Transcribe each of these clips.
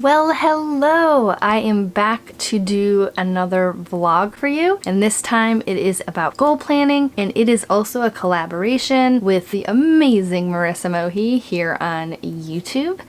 Well, hello! I am back to do another vlog for you, and this time it is about goal planning, and it is also a collaboration with the amazing Marissa Mohi here on YouTube.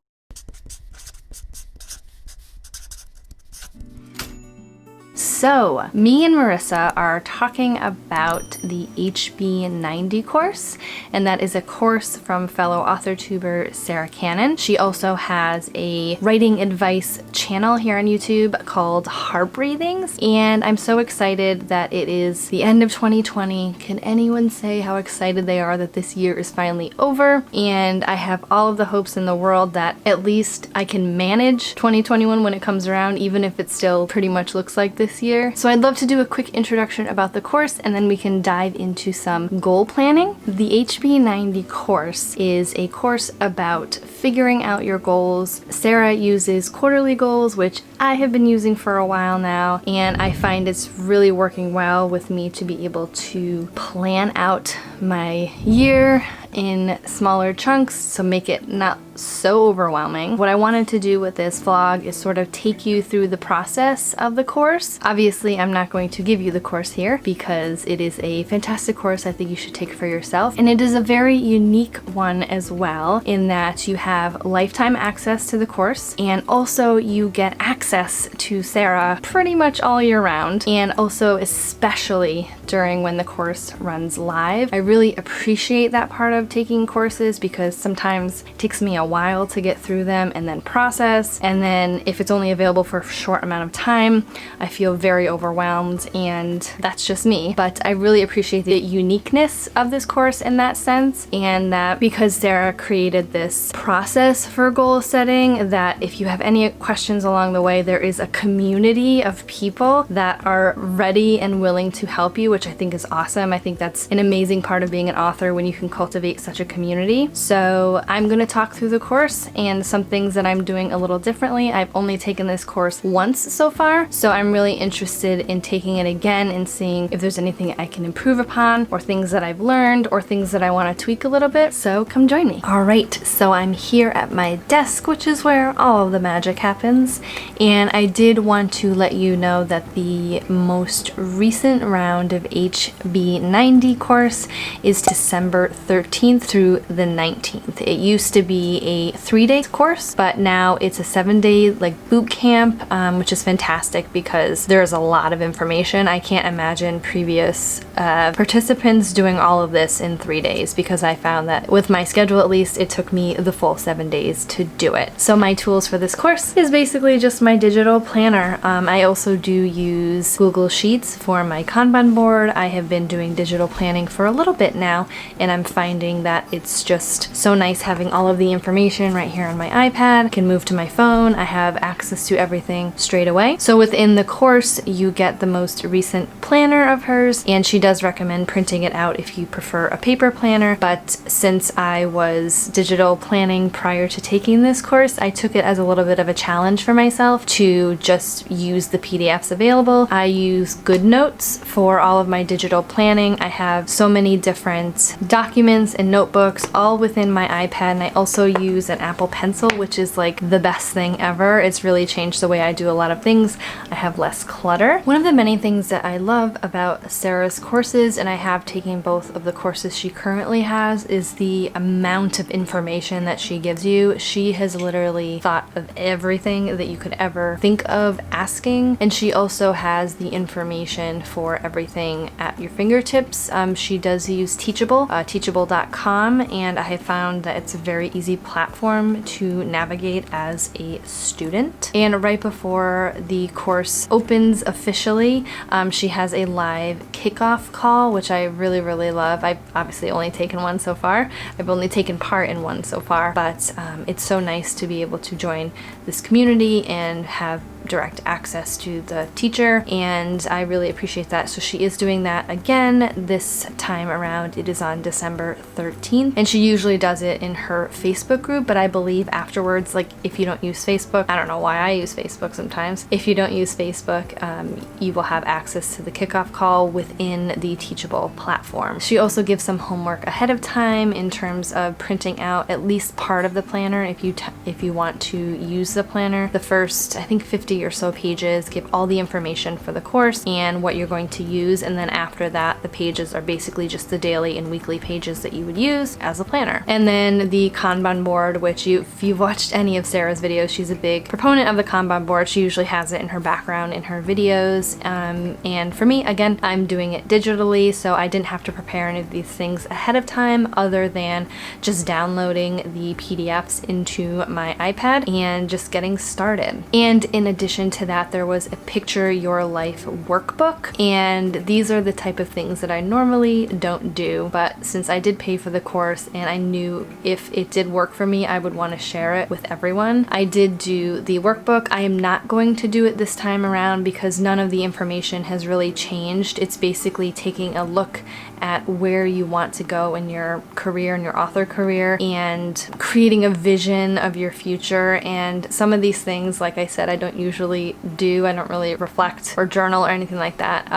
So, me and Marissa are talking about the HB90 course, and that is a course from fellow author-tuber Sarah Cannon. She also has a writing advice channel here on YouTube called Heart Breathings, and I'm so excited that it is the end of 2020. Can anyone say how excited they are that this year is finally over? And I have all of the hopes in the world that at least I can manage 2021 when it comes around, even if it still pretty much looks like this year. So I'd love to do a quick introduction about the course, and then we can dive into some goal planning. The HB90 course is a course about figuring out your goals. Sarah uses quarterly goals, which I have been using for a while now, and I find it's really working well with me to be able to plan out my year in smaller chunks, so make it not so overwhelming. What I wanted to do with this vlog is sort of take you through the process of the course. Obviously, I'm not going to give you the course here because it is a fantastic course I think you should take for yourself. And it is a very unique one as well, in that you have lifetime access to the course, and also you get access to Sarah pretty much all year round, and also especially during when the course runs live. I really appreciate that part of taking courses because sometimes it takes me a while to get through them and then process, and then if it's only available for a short amount of time, I feel very overwhelmed, and that's just me. But I really appreciate the uniqueness of this course in that sense, and that because Sarah created this process for goal setting, that if you have any questions along the way, there is a community of people that are ready and willing to help you, which I think is awesome. I think that's an amazing part of being an author, when you can cultivate such a community. So I'm going to talk through the course and some things that I'm doing a little differently. I've only taken this course once so far, so I'm really interested in taking it again and seeing if there's anything I can improve upon, or things that I've learned, or things that I want to tweak a little bit. So come join me. Alright, so I'm here at my desk, which is where all of the magic happens, and I did want to let you know that the most recent round of HB90 course is December 13th through the 19th. It used to be a 3-day course, but now it's a 7-day boot camp, which is fantastic because there's a lot of information. I can't imagine previous participants doing all of this in 3 days, because I found that with my schedule at least, it took me the full 7 days to do it. So my tools for this course is basically just my digital planner. I also do use Google Sheets for my Kanban board. I have been doing digital planning for a little bit now, and I'm finding that it's just so nice having all of the information right here on my iPad. I can move to my phone. I have access to everything straight away. So within the course, you get the most recent planner of hers, and she does recommend printing it out if you prefer a paper planner. But since I was digital planning prior to taking this course, I took it as a little bit of a challenge for myself to just use the PDFs available. I use GoodNotes for all of my digital planning. I have so many different documents and notebooks all within my iPad, and I also use an Apple Pencil, which is the best thing ever. It's really changed the way I do a lot of things. I have less clutter. One of the many things that I love about Sarah's courses, and I have taken both of the courses she currently has, is the amount of information that she gives you. She has literally thought of everything that you could ever think of asking, and she also has the information for everything at your fingertips. She does use Teachable, teachable.com, and I have found that it's a very easy platform to navigate as a student. And right before the course opens officially, she has a live kickoff call, which I really, really love. I've obviously only taken one so far. I've only taken part in one so far, but it's so nice to be able to join this community and have direct access to the teacher, and I really appreciate that. So she is doing that again this time around. It is on December 13th, and she usually does it in her Facebook group, but I believe afterwards, like if you don't use Facebook, I don't know why I use Facebook sometimes, if you don't use Facebook, you will have access to the kickoff call within the Teachable platform. She also gives some homework ahead of time in terms of printing out at least part of the planner if you want to use the planner. The first, I think 50 or so pages give all the information for the course and what you're going to use, and then after that the pages are basically just the daily and weekly pages that you would use as a planner. And then the Kanban board, which if you've watched any of Sarah's videos, she's a big proponent of the Kanban board. She usually has it in her background in her videos, and for me, again, I'm doing it digitally, so I didn't have to prepare any of these things ahead of time other than just downloading the PDFs into my iPad and just getting started. And in addition to that, there was a Picture Your Life workbook, and these are the type of things that I normally don't do, but since I did pay for the course and I knew if it did work for me, I would want to share it with everyone, I did do the workbook. I am not going to do it this time around because none of the information has really changed. It's basically taking a look at where you want to go in your career, in your author career, and creating a vision of your future. And some of these things, like I said, I don't usually do. I don't really reflect or journal or anything like that.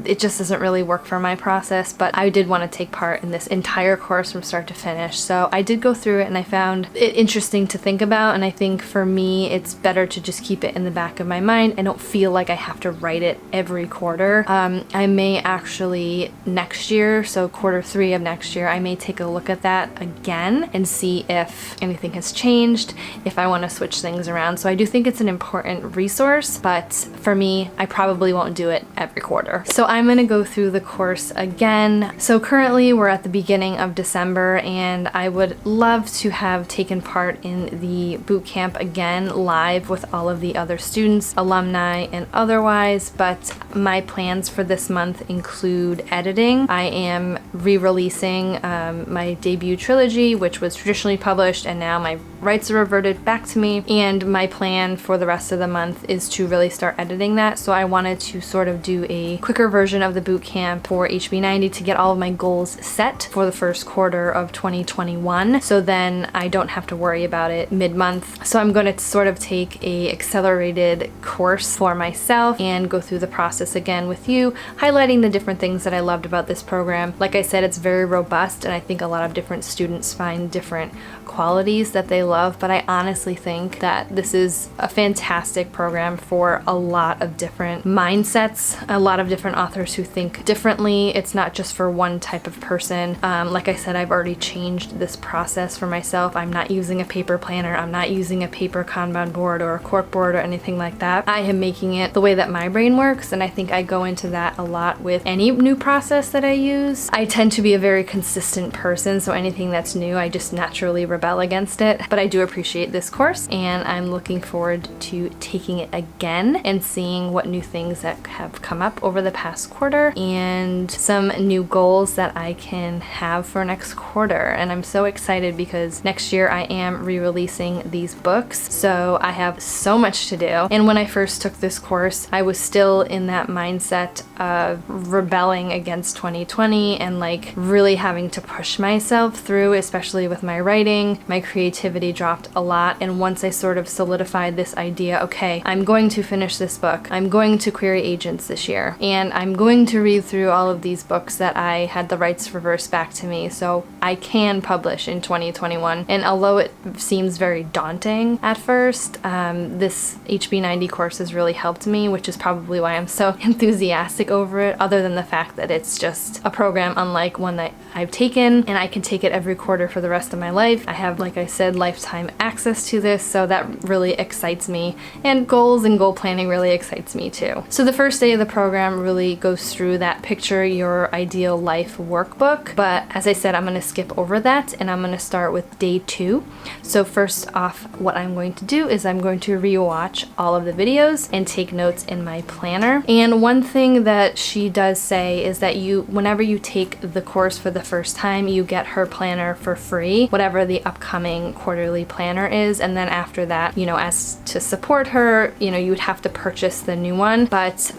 It just doesn't really work for my process, but I did want to take part in this entire course from start to finish. So I did go through it and I found it interesting to think about, and I think for me it's better to just keep it in the back of my mind. I don't feel like I have to write it every quarter. I may actually next year, so Q3 of next year, I may take a look at that again and see if anything has changed, if I want to switch things around. So I do think it's an important resource, but for me, I probably won't do it every quarter. So I'm going to go through the course again. So currently we're at the beginning of December, and I would love to have taken part in the boot camp again live with all of the other students, alumni and otherwise, but my plans for this month include editing. I am re-releasing my debut trilogy, which was traditionally published, and now my rights are reverted back to me, and my plan for the rest of the month is to really start editing that. So I wanted to sort of do a quicker version of the boot camp for HB90 to get all of my goals set for the first quarter of 2021, so then I don't have to worry about it mid-month. So I'm going to sort of take a accelerated course for myself and go through the process again with you, highlighting the different things that I loved about this program. Like I said, it's very robust, and I think a lot of different students find different qualities that they love, but I honestly think that this is a fantastic program for a lot of different mindsets, a lot of different authors who think differently. It's not just for one type of person. Like I said, I've already changed this process for myself. I'm not using a paper planner. I'm not using a paper Kanban board or a cork board or anything like that. I am making it the way that my brain works, and I think I go into that a lot with any new process that I use. I tend to be a very consistent person, so anything that's new, I just naturally rebel against it. But I do appreciate this course, and I'm looking forward to taking it again and seeing what new things that have come up over the past quarter and some new goals that I can have for next quarter. And I'm so excited because next year I am re-releasing these books, so I have so much to do. And when I first took this course, I was still in that mindset of rebelling against 2020 and like really having to push myself through, especially with my writing. My creativity dropped a lot, and once I sort of solidified this idea, okay, I'm going to finish this book, I'm going to query agents this year, and I'm going to read through all of these books that I had the rights reversed back to me so I can publish in 2021. And although it seems very daunting at first, this HB90 course has really helped me, which is probably why I'm so enthusiastic over it, other than the fact that it's just a program unlike one that I've taken, and I can take it every quarter for the rest of my life. I have, like I said, lifetime access to this, so that really excites me, and goals and goal planning really excites me too. So the first day of the program really goes through that Picture Your Ideal Life workbook, but as I said, I'm going to skip over that and I'm going to start with day 2. So first off, what I'm going to do is I'm going to rewatch all of the videos and take notes in my planner. And one thing that she does say is that whenever you take the course for the first time, you get her planner for free, whatever the upcoming quarterly quarterly planner is, and then after that, you know, as to support her, you know, you would have to purchase the new one. But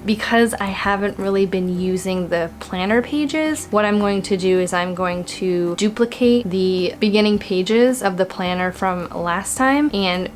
because I haven't really been using the planner pages, what I'm going to do is I'm going to duplicate the beginning pages of the planner from last time and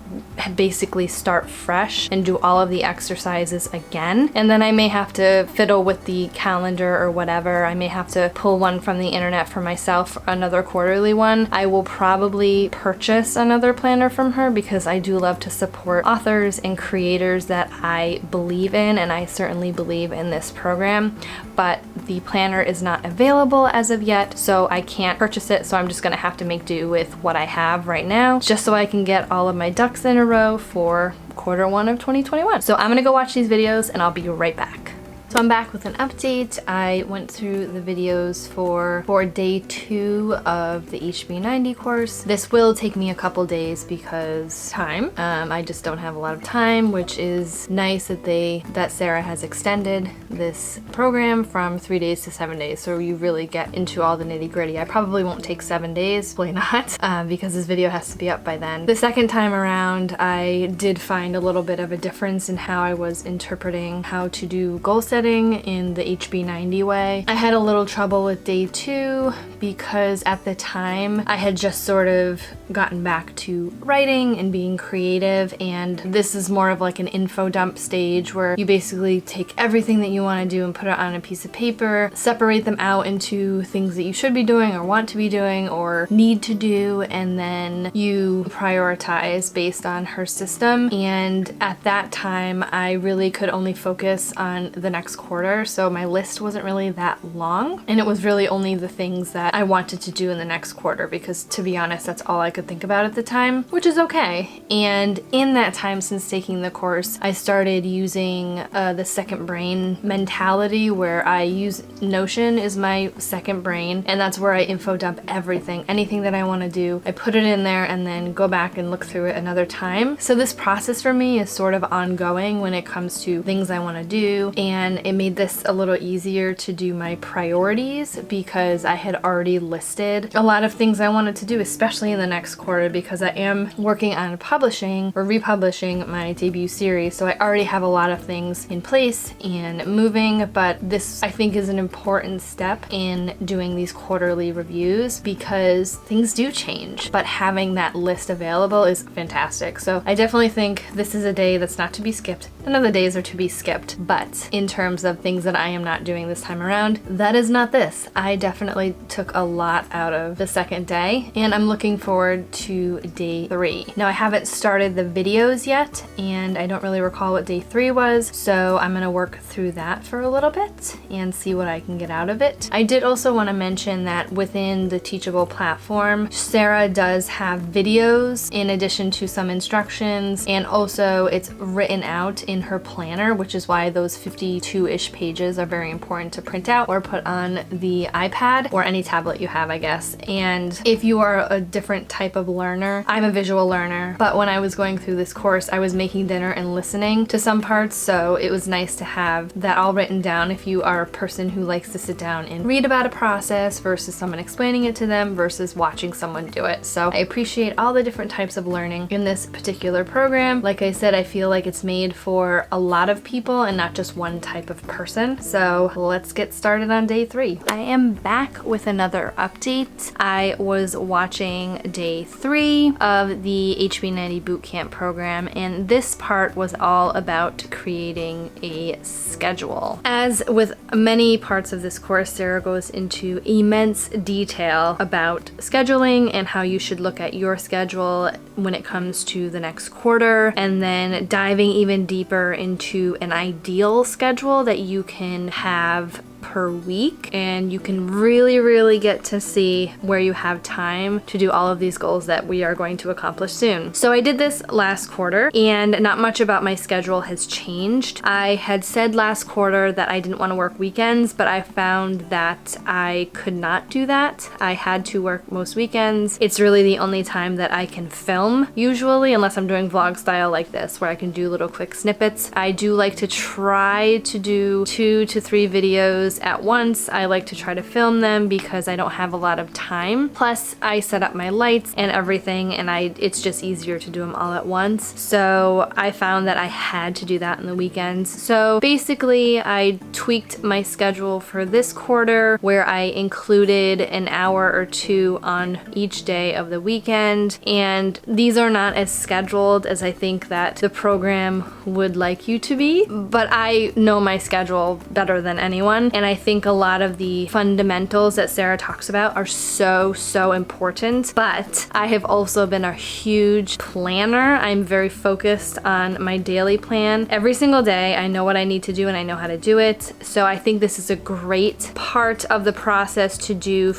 basically start fresh and do all of the exercises again. And then I may have to fiddle with the calendar or whatever. I may have to pull one from the internet for myself, another quarterly one. I will probably purchase another planner from her because I do love to support authors and creators that I believe in, and I certainly believe in this program, but the planner is not available as of yet, so I can't purchase it, so I'm just gonna have to make do with what I have right now, just so I can get all of my ducks in a row for Q1 of 2021. So I'm gonna go watch these videos and I'll be right back. So I'm back with an update. I went through the videos for day 2 of the HB90 course. This will take me a couple days because time. I just don't have a lot of time, which is nice that Sarah has extended this program from 3 days to 7 days. So you really get into all the nitty gritty. I probably won't take 7 days, probably not, because this video has to be up by then. The second time around, I did find a little bit of a difference in how I was interpreting how to do goal setting in the HB90 way. I had a little trouble with day 2 because at the time I had just sort of gotten back to writing and being creative, and this is more of like an info dump stage where you basically take everything that you want to do and put it on a piece of paper, separate them out into things that you should be doing or want to be doing or need to do, and then you prioritize based on her system. And at that time I really could only focus on the next quarter, so my list wasn't really that long, and it was really only the things that I wanted to do in the next quarter, because to be honest, that's all I could think about at the time, which is okay. And in that time since taking the course, I started using the second brain mentality, where I use Notion is my second brain, and that's where I info dump everything. Anything that I want to do, I put it in there and then go back and look through it another time. So this process for me is sort of ongoing when it comes to things I want to do, and it made this a little easier to do my priorities because I had already listed a lot of things I wanted to do, especially in the next quarter, because I am working on publishing or republishing my debut series. So I already have a lot of things in place and moving, but this I think is an important step in doing these quarterly reviews because things do change, but having that list available is fantastic. So I definitely think this is a day that's not to be skipped. None of the days are to be skipped, but in terms of things that I am not doing this time around, that is not this. I definitely took a lot out of the second day, and I'm looking forward to day 3. Now I haven't started the videos yet, and I don't really recall what day 3 was, so I'm gonna work through that for a little bit and see what I can get out of it. I did also want to mention that within the Teachable platform, Sarah does have videos in addition to some instructions, and also it's written out in her planner, which is why those 52-ish pages are very important to print out or put on the iPad or any tablet you have, I guess. And if you are a different type of learner, I'm a visual learner, but when I was going through this course, I was making dinner and listening to some parts, so it was nice to have that all written down if you are a person who likes to sit down and read about a process versus someone explaining it to them versus watching someone do it. So I appreciate all the different types of learning in this particular program. Like I said, I feel like it's made for a lot of people and not just one type of person. So let's get started on day 3. I am back with another update. I was watching day 3 of the HB90 Bootcamp program, and this part was all about creating a schedule. As with many parts of this course, Sarah goes into immense detail about scheduling and how you should look at your schedule when it comes to the next quarter, and then diving even deeper into an ideal schedule that you can have per week, and you can really get to see where you have time to do all of these goals that we are going to accomplish soon. So I did this last quarter, and not much about my schedule has changed. I had said last quarter that I didn't want to work weekends, but I found that I could not do that. I had to work most weekends. It's really the only time that I can film usually, unless I'm doing vlog style like this where I can do little quick snippets. I do like to try to do 2 to 3 videos videos at once. I like to try to film them because I don't have a lot of time. Plus, I set up my lights and everything, and it's just easier to do them all at once. So I found that I had to do that on the weekends. So basically, I tweaked my schedule for this quarter where I included an hour or two on each day of the weekend. And these are not as scheduled as I think that the program would like you to be, but I know my schedule better than anyone. And I think a lot of the fundamentals that Sarah talks about are so important. But I have also been a huge planner. I'm very focused on my daily plan. Every single day, I know what I need to do and I know how to do it. So I think this is a great part of the process to do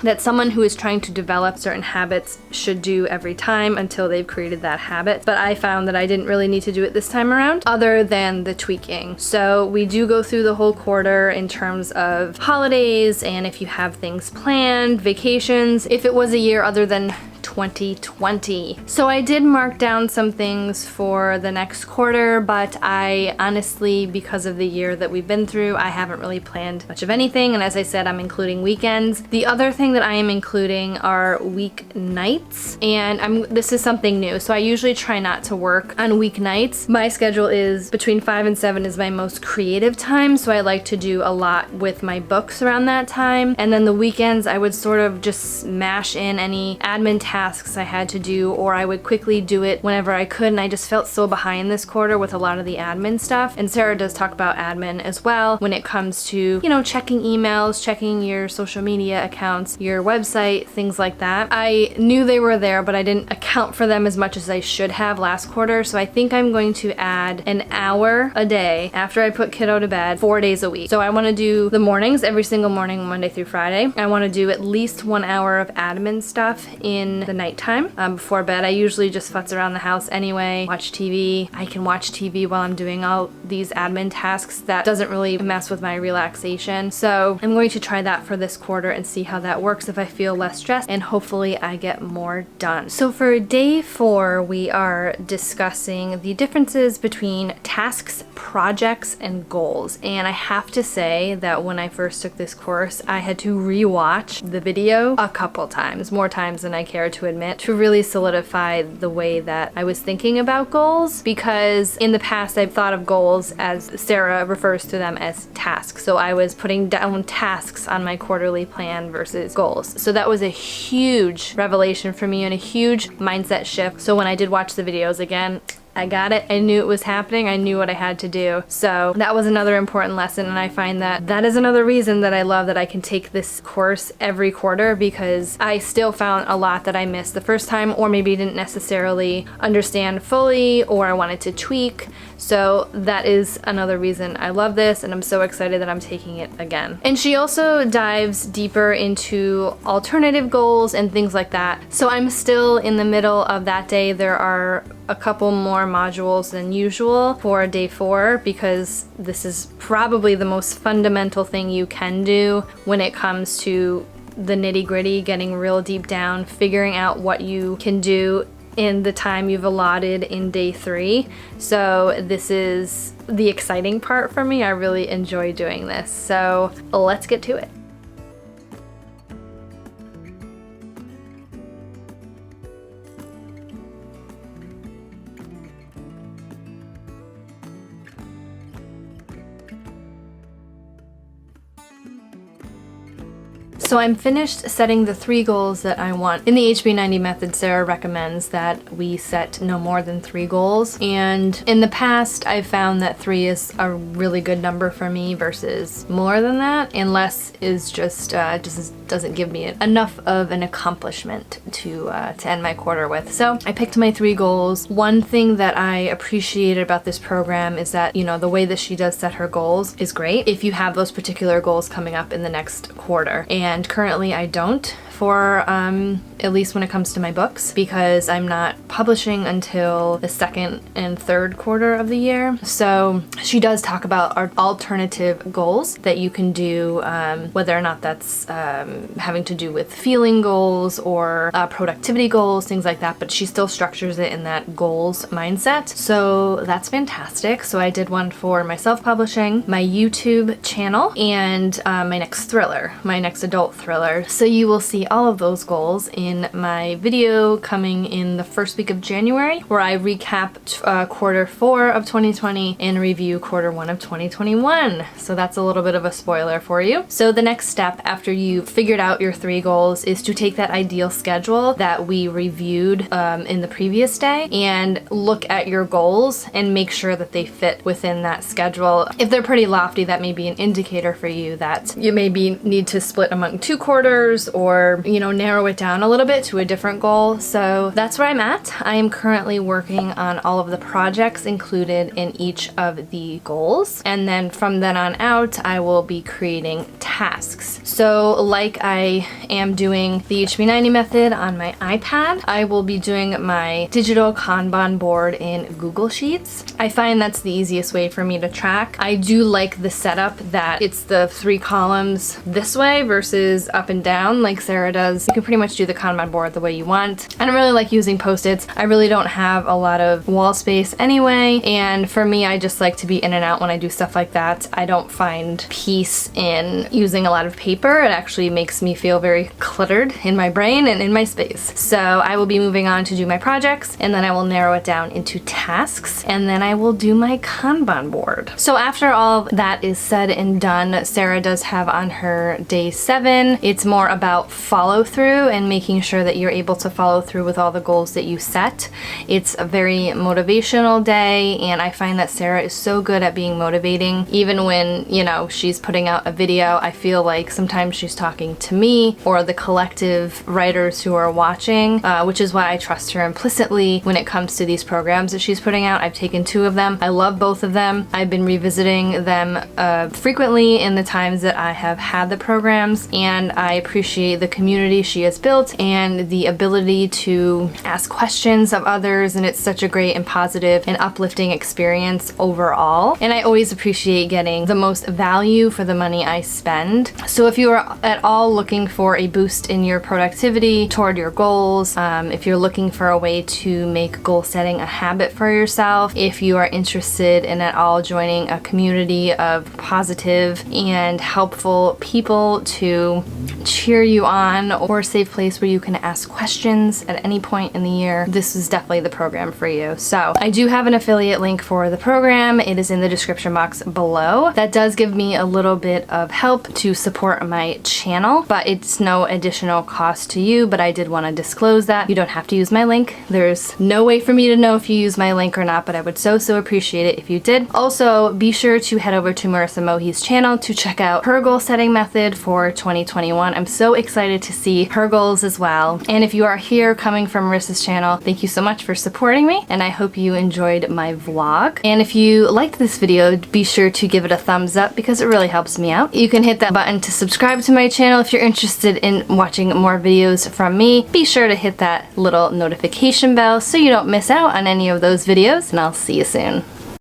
that someone who is trying to develop certain habits should do every time until they've created that habit. But I found that I didn't really need to do it this time around other than the tweaking. So we do go through the whole quarter in terms of holidays and if you have things planned, vacations, if it was a year other than 2020. So I did mark down some things for the next quarter, but I honestly, because of the year that we've been through, I haven't really planned much of anything. And as I said, I'm including weekends. The other thing that I am including are weeknights, and this is something new. So I usually try not to work on weeknights. My schedule is between 5 and 7 is my most creative time, so I like to do a lot with my books around that time. And then the weekends, I would sort of just smash in any admin tasks I had to do, or I would quickly do it whenever I could, and I just felt so behind this quarter with a lot of the admin stuff. And Sarah does talk about admin as well when it comes to, you know, checking emails, checking your social media accounts, your website, things like that. I knew they were there, but I didn't account for them as much as I should have last quarter, so I think I'm going to add an hour a day after I put kiddo to bed, 4 days a week. So I want to do the mornings, every single morning, Monday through Friday. I want to do at least 1 hour of admin stuff in the nighttime before bed. I usually just futz around the house anyway, watch TV. I can watch TV while I'm doing all these admin tasks. That doesn't really mess with my relaxation. So I'm going to try that for this quarter and see how that works if I feel less stressed, and hopefully I get more done. So for day 4, we are discussing the differences between tasks, projects, and goals. And I have to say that when I first took this course, I had to rewatch the video a couple times, more times than I care to admit, to really solidify the way that I was thinking about goals, because in the past I've thought of goals, as Sarah refers to them, as tasks. So I was putting down tasks on my quarterly plan versus goals. So that was a huge revelation for me and a huge mindset shift. So when I did watch the videos again, I got it. I knew it was happening. I knew what I had to do. So that was another important lesson, and I find that that is another reason that I love that I can take this course every quarter, because I still found a lot that I missed the first time, or maybe didn't necessarily understand fully, or I wanted to tweak. So that is another reason I love this, and I'm so excited that I'm taking it again. And she also dives deeper into alternative goals and things like that. So I'm still in the middle of that day. There are a couple more modules than usual for day 4, because this is probably the most fundamental thing you can do when it comes to the nitty-gritty, getting real deep down, figuring out what you can do in the time you've allotted in day 3. So this is the exciting part for me. I really enjoy doing this. So let's get to it. So I'm finished setting the 3 goals that I want. In the HB90 method, Sarah recommends that we set no more than 3 goals. And in the past, I've found that 3 is a really good number for me versus more than that. And less is just doesn't give me enough of an accomplishment to end my quarter with. So I picked my 3 goals. One thing that I appreciated about this program is that, you know, the way that she does set her goals is great if you have those particular goals coming up in the next quarter. And currently I don't for, at least when it comes to my books, because I'm not publishing until the second and third quarter of the year. So she does talk about our alternative goals that you can do, whether or not that's having to do with feeling goals or productivity goals, things like that, but she still structures it in that goals mindset. So that's fantastic. So I did one for my self-publishing, my YouTube channel, and my next thriller, my next adult thriller. So you will see all of those goals in my video coming in the first week of January, where I recap quarter 4 of 2020 and review quarter 1 of 2021. So that's a little bit of a spoiler for you. So the next step after you've figured out your 3 goals is to take that ideal schedule that we reviewed in the previous day and look at your goals and make sure that they fit within that schedule. If they're pretty lofty, that may be an indicator for you that you maybe need to split among 2 quarters, or, you know, narrow it down a little bit to a different goal. So that's where I'm at. I am currently working on all of the projects included in each of the goals, and then from then on out I will be creating tasks. So like I am doing the HB90 method on my iPad, I will be doing my digital Kanban board in Google Sheets. I find that's the easiest way for me to track. I do like the setup that it's the 3 columns this way versus up and down like Sarah does. You can pretty much do the Kanban board the way you want. I don't really like using Post-its. I really don't have a lot of wall space anyway, and for me, I just like to be in and out when I do stuff like that. I don't find peace in using a lot of paper. It actually makes me feel very cluttered in my brain and in my space. So I will be moving on to do my projects, and then I will narrow it down into tasks, and then I will do my Kanban board. So after all that is said and done, Sarah does have on her day 7, it's more about follow through and making sure that you're able to follow through with all the goals that you set. It's a very motivational day, and I find that Sarah is so good at being motivating. Even when, you know, she's putting out a video, I feel like sometimes she's talking to me or the collective writers who are watching, which is why I trust her implicitly when it comes to these programs that she's putting out. I've taken 2 of them. I love both of them. I've been revisiting them frequently in the times that I have had the programs, and I appreciate the community she has built and the ability to ask questions of others, and it's such a great and positive and uplifting experience overall. And I always appreciate getting the most value for the money I spend. So if you are at all looking for a boost in your productivity toward your goals, if you're looking for a way to make goal setting a habit for yourself, if you are interested in at all joining a community of positive and helpful people to cheer you on, or a safe place where you can ask questions at any point in the year, this is definitely the program for you. So I do have an affiliate link for the program. It is in the description box below. That does give me a little bit of help to support my channel, but it's no additional cost to you. But I did want to disclose that you don't have to use my link. There's no way for me to know if you use my link or not, but I would so appreciate it if you did. Also, be sure to head over to Marissa Mohi's channel to check out her goal setting method for 2021. I'm so excited to see her goals as well. And if you are here coming from Marissa's channel, thank you so much for supporting me, and I hope you enjoyed my vlog. And if you liked this video, be sure to give it a thumbs up because it really helps me out. You can hit that button to subscribe to my channel if you're interested in watching more videos from me. Be sure to hit that little notification bell so you don't miss out on any of those videos, and I'll see you soon.